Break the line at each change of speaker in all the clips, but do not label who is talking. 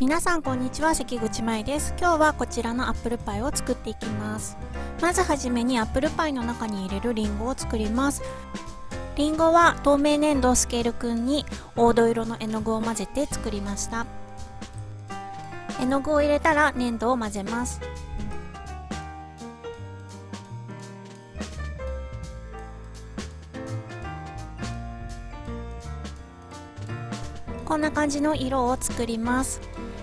皆さんこんにちは、関口舞です。今日はこちらのアップルパイを作っていきます。まずはじめにアップルパイの中に入れるリンゴを作ります。リンゴは透明粘土スケールくんに黄土色の絵の具を混ぜて作りました。絵の具を入れたら粘土を混ぜます。こんな感じの色を作ります。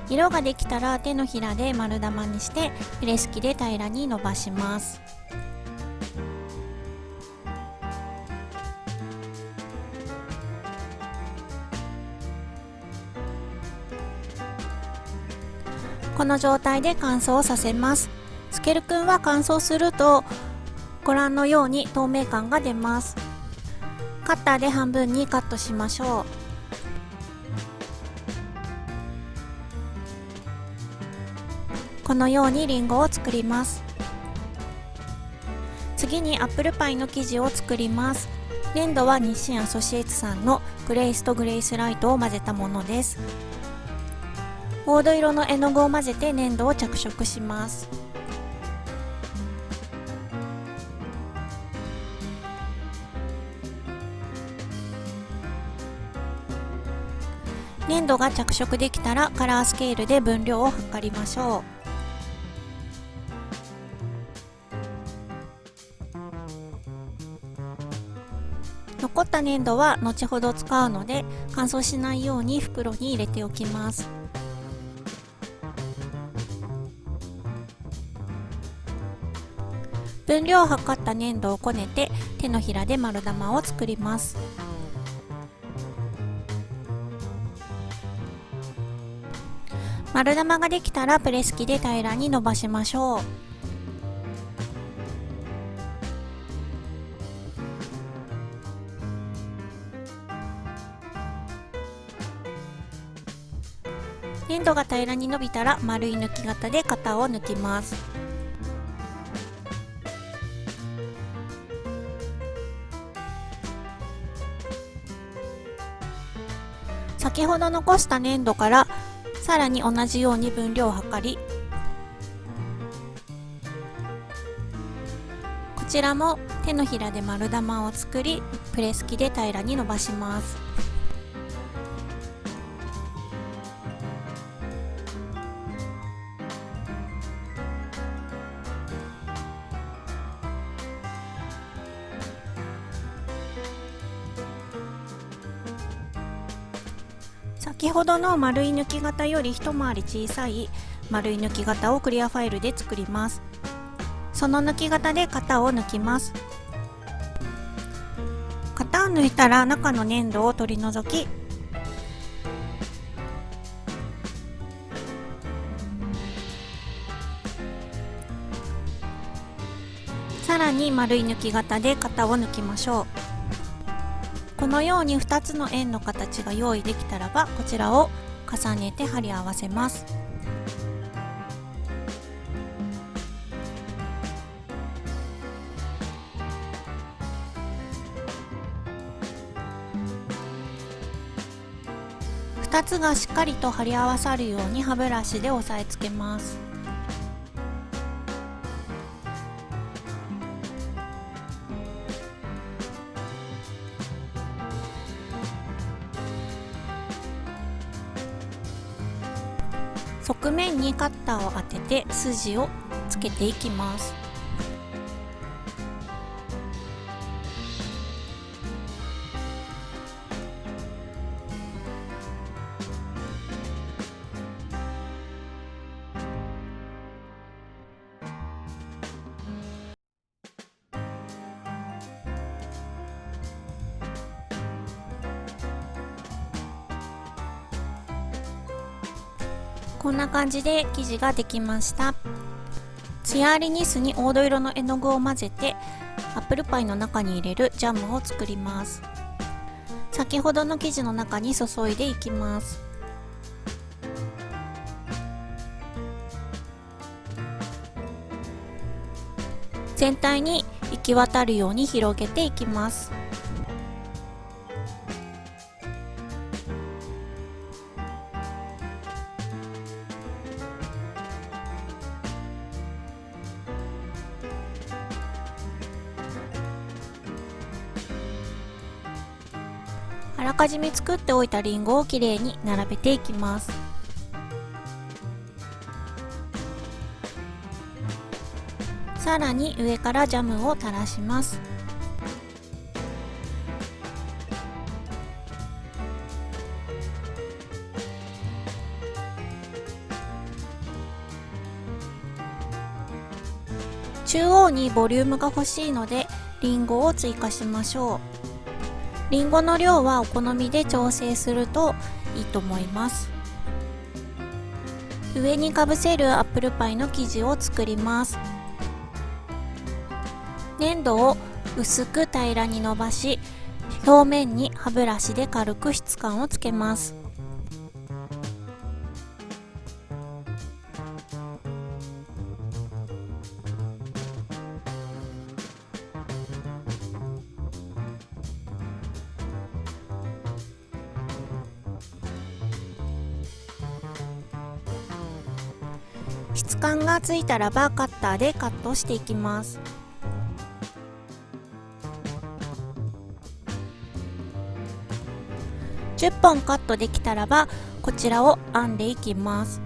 色ができたら手のひらで丸玉にしてプレス機で平らに伸ばします。この状態で乾燥させます。スケルくんは乾燥するとご覧のように透明感が出ます。カッターで半分にカットしましょう。このようにリンゴを作ります。次にアップルパイの生地を作ります。粘土は日清アソシエイツさんのグレイスとグレイスライトを混ぜたものです。黄土色の絵の具を混ぜて粘土を着色します。粘土が着色できたらカラースケールで分量を測りましょう。残った粘土は後ほど使うので乾燥しないように袋に入れておきます。分量を測った粘土をこねて手のひらで丸玉を作ります。丸玉ができたらプレス機で平らに伸ばしましょう。粘土が平らに伸びたら丸い抜き型で型を抜きます。先ほど残した粘土からさらに同じように分量を測り、こちらも手のひらで丸玉を作りプレス機で平らに伸ばします。先ほどの丸い抜き型より一回り小さい丸い抜き型をクリアファイルで作ります。その抜き型で型を抜きます。型を抜いたら中の粘土を取り除き、さらに丸い抜き型で型を抜きましょう。このように2つの円の形が用意できたらば、こちらを重ねて貼り合わせます。2つがしっかりと貼り合わさるように歯ブラシで押さえつけます。側面にカッターを当てて筋をつけていきます。こんな感じで生地ができました。ツヤありニスに黄土色の絵の具を混ぜてアップルパイの中に入れるジャムを作ります。先ほどの生地の中に注いでいきます。全体に行き渡るように広げていきます。あらかじめ作っておいたりんごをきれいに並べていきます。さらに上からジャムを垂らします。中央にボリュームが欲しいのでりんごを追加しましょう。りんごの量はお好みで調整するといいと思います。上にかぶせるアップルパイの生地を作ります。粘土を薄く平らに伸ばし、表面に歯ブラシで軽く質感をつけます。質感がついたらばカッターでカットしていきます。10本カットできたらばこちらを編んでいきます。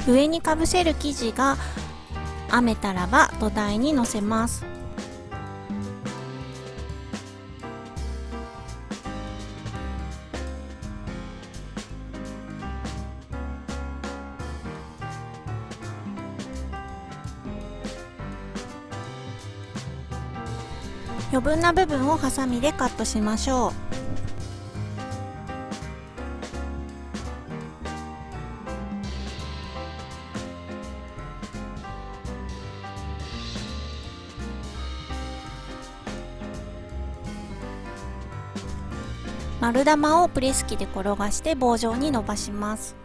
上にかぶせる生地が編めたらば土台にのせます。余分な部分をハサミでカットしましょう。丸玉をプレス機で転がして棒状に伸ばします。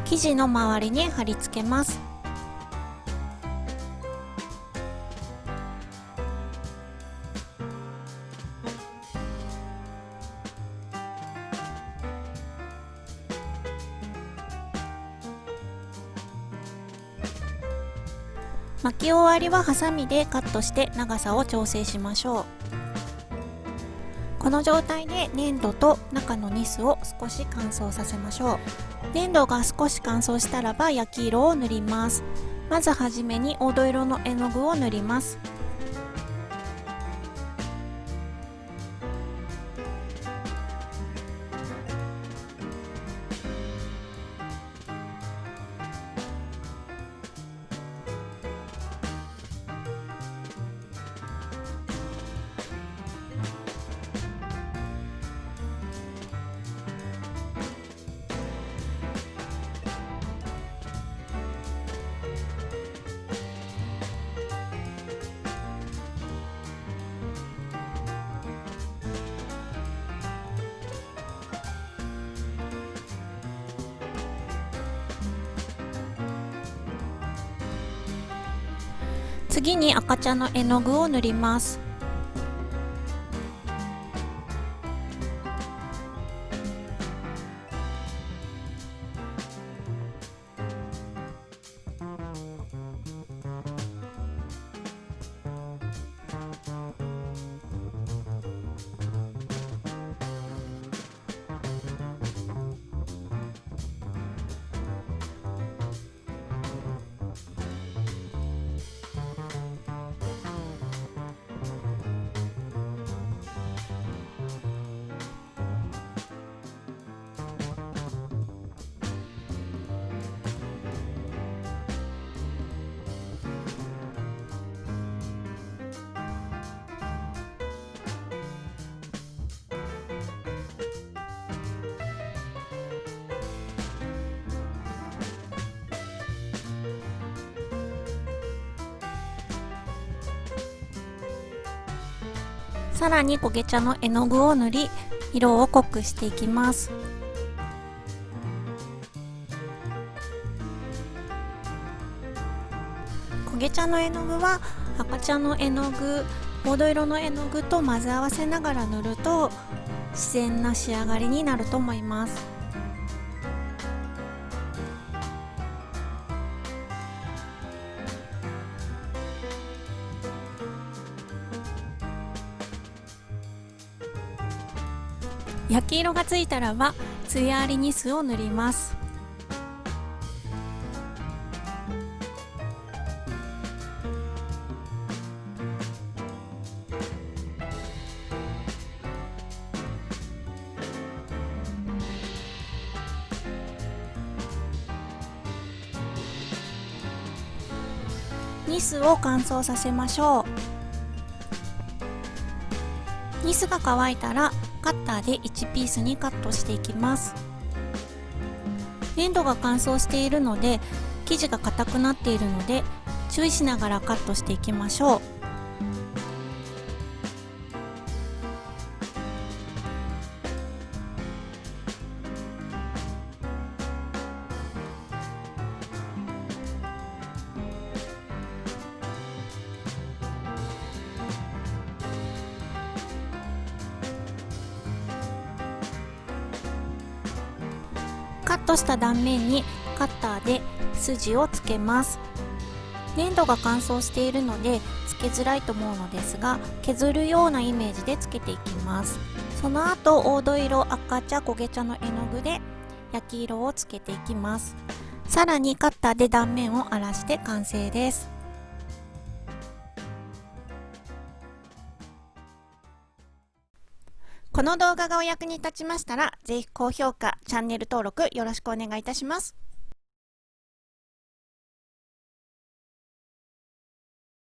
生地の周りに貼り付けます。巻き終わりはハサミでカットして長さを調整しましょう。この状態で粘土と中のニスを少し乾燥させましょう。粘土が少し乾燥したらば焼き色を塗ります。まずはじめに黄土色の絵の具を塗ります。次に赤茶の絵の具を塗ります。さらに焦げ茶の絵の具を塗り、色を濃くしていきます。焦げ茶の絵の具は赤茶の絵の具、黄土色の絵の具と混ぜ合わせながら塗ると自然な仕上がりになると思います。焼き色がついたらばツヤありニスを塗ります。ニスを乾燥させましょう。ニスが乾いたらカッターで1ピースにカットしていきます。粘土が乾燥しているので生地が硬くなっているので注意しながらカットしていきましょう。カットした断面にカッターで筋をつけます。粘土が乾燥しているのでつけづらいと思うのですが、削るようなイメージでつけていきます。その後黄土色、赤茶、焦げ茶の絵の具で焼き色をつけていきます。さらにカッターで断面を荒らして完成です。この動画がお役に立ちましたら、ぜひ高評価、チャンネル登録よろしくお願いいたします。